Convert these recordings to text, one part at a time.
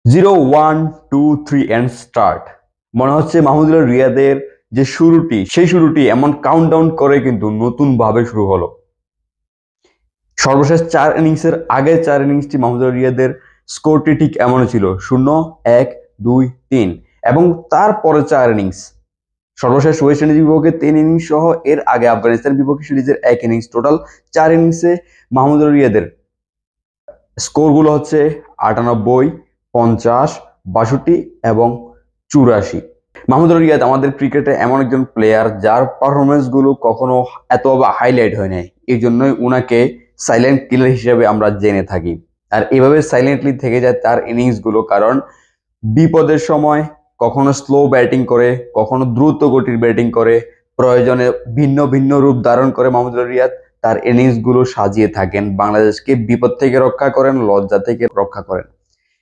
0 1 2 3 and start. মনে হচ্ছে মাহমুদুল্লাহ রিয়াদের যে শুরুটি, সেই শুরুটি এমন কাউন্টডাউন করে কিন্তু নতুন ভাবে শুরু হলো। সর্বশেষ 4 ইনিংসের আগের 4 ইনিংসটি মাহমুদুল্লাহ রিয়াদের স্কোরটি ঠিক এমনই ছিল 0 1 2 3 এবং তারপরে 4 ইনিংস, সর্বশেষ ওয়েস্ট ইন্ডিজ বিপক্ষে 3 ইনিংস সহ এর আগে আফগানিস্তান বিপক্ষে সিরিজের 1 ইনিংস, টোটাল 4 ইনিংসে মাহমুদুল্লাহ রিয়াদের স্কোরগুলো হচ্ছে 98, 50, 62 এবং 84। মাহমুদুল্লাহ রিয়াদ আমাদের ক্রিকেটে এমন একজন প্লেয়ার যার পারফরমেন্স গুলো কখনো এত হাইলাইট হয় নাই, এই জন্যই উনাকে সাইলেন্ট কিলার হিসেবে আমরা জেনে থাকি। আর এভাবে সাইলেন্টলি থেকে যায় তার ইনিংস গুলো, কারণ বিপদের সময় কখনো স্লো ব্যাটিং করে, কখনো দ্রুত গতির ব্যাটিং করে, প্রয়োজনে ভিন্ন ভিন্ন রূপ ধারণ করে মাহমুদুল্লাহ রিয়াদ তার ইনিংস গুলো সাজিয়ে থাকেন, বাংলাদেশকে বিপদ থেকে রক্ষা করেন, লজ্জা থেকে রক্ষা করেন।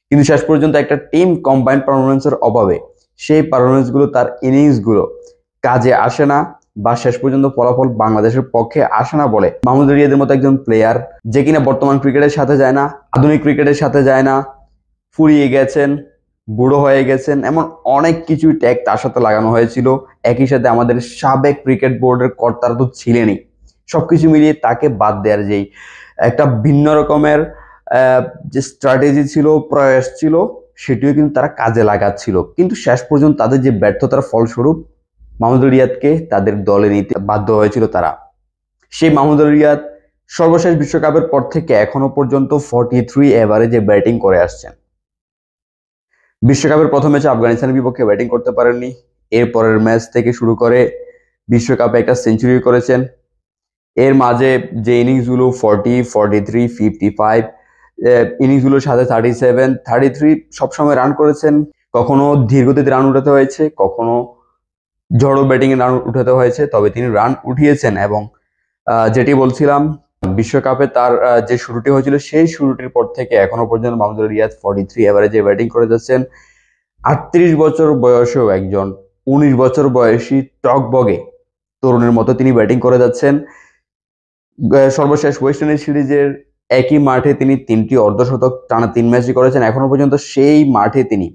কিন্তু শেষ পর্যন্ত একটা টিম কম্বাইন্ড পারফরমেন্সের অভাবে সেই পারফরমেন্স গুলো, তার ইনিংস গুলো কাজে আসে না বা শেষ পর্যন্ত ফলাফল বাংলাদেশের পক্ষে আসে না বলে মাহমুদুল্লাহ রিয়াদের মতো একজন প্লেয়ার, যে কিনা বর্তমান ক্রিকেটের সাথে যায় না, আধুনিক ক্রিকেটের সাথে যায় না, ফুরিয়ে গেছেন, বুড়ো হয়ে গেছেন, এমন অনেক কিছু ট্যাগ তার সাথে লাগানো হয়েছিল। একই সাথে আমাদের সাবেক ক্রিকেট বোর্ডের কর্তারা তো ছিলেনই। সবকিছু মিলিয়ে তাকে বাদ দেওয়ার যেই একটা ভিন্ন রকমের যে স্ট্র্যাটেজি ছিল, প্রয়াস ছিল, সেটিও কিন্তু তারা কাজে লাগাচ্ছিল। কিন্তু শেষ পর্যন্ত তাদের যে ব্যর্থতার ফলস্বরূপ মাহমুদুল্লাহ রিয়াদকে তাদের দলে নিতে বাধ্য হয়েছিল তারা। সেই মাহমুদুল্লাহ রিয়াদ সর্বশেষ বিশ্বকাপের পর থেকে এখনো পর্যন্ত 43 এভারেজে ব্যাটিং করে আসছেন। বিশ্বকাপের প্রথম ম্যাচে আফগানিস্তানের বিপক্ষে ব্যাটিং করতে পারেননি, এরপরের ম্যাচ থেকে শুরু করে বিশ্বকাপে একটা সেঞ্চুরি করেছেন। এর মাঝে যে ইনিংসগুলো 40, 43, 55 ইনিংসগুলোর সাথে 37, 33 সবসময় রান করেছেন। কখনো ধীরগতিতে রান উঠাতে হয়েছে, কখনো ঝড়ো ব্যাটিং এ রান উঠাতে হয়েছে, তবে তিনি রান উঠিয়েছেন। এবং যেটি বলছিলাম, বিশ্বকাপে তার যে শুরুটি হয়েছিল সেই শুরুটির পর থেকে এখনো পর্যন্ত মাহমুদুল্লাহ রিয়াদ 43 এভারেজে ব্যাটিং করে যাচ্ছেন। 38 বছর বয়সেও একজন 19 বছর বয়সী টকবগে তরুণের মতো তিনি ব্যাটিং করে যাচ্ছেন। সর্বশেষ ওয়েস্ট ইন্ডিজ সিরিজের একই মাঠে তিনি 3টি অর্ধশতক টানা 3 ম্যাচই করেছেন। এখনো পর্যন্ত সেই মাঠে তিনি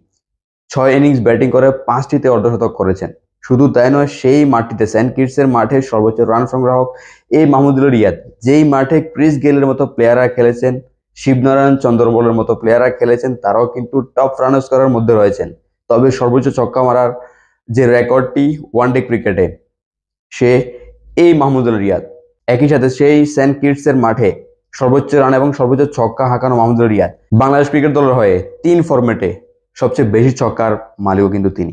6 ইনিংস ব্যাটিং করে 5টিতে অর্ধশতক করেছেন। শুধু তাই নয়, সেই মাটিতে সেন্ট কিটসের মাঠে সর্বোচ্চ রান সংগ্রাহক এই মাহমুদুল্লাহ রিয়াদ, যেই মাঠে ক্রিস গেলের মতো প্লেয়াররা খেলেছেন, শিবনারায়ণ চন্দ্রবোলের মতো প্লেয়াররা খেলেছেন, তারাও কিন্তু টপ রান স্কোরার মধ্যে রয়েছেন। তবে সর্বোচ্চ ছক্কা মারার যে রেকর্ডটি ওয়ানডে ক্রিকেটে, সে এই মাহমুদুল্লাহ রিয়াদ। একই সাথে সেই সেন্ট কিটসের মাঠে সর্বোচ্চ রান এবং সর্বোচ্চ ছক্কা হাঁকানো মাহমুদুল্লাহ রিয়াদ। বাংলাদেশ ক্রিকেট দলের হয়ে 3 ফরম্যাটে সবচেয়ে বেশি ছক্কার মালিকও কিন্তু তিনি।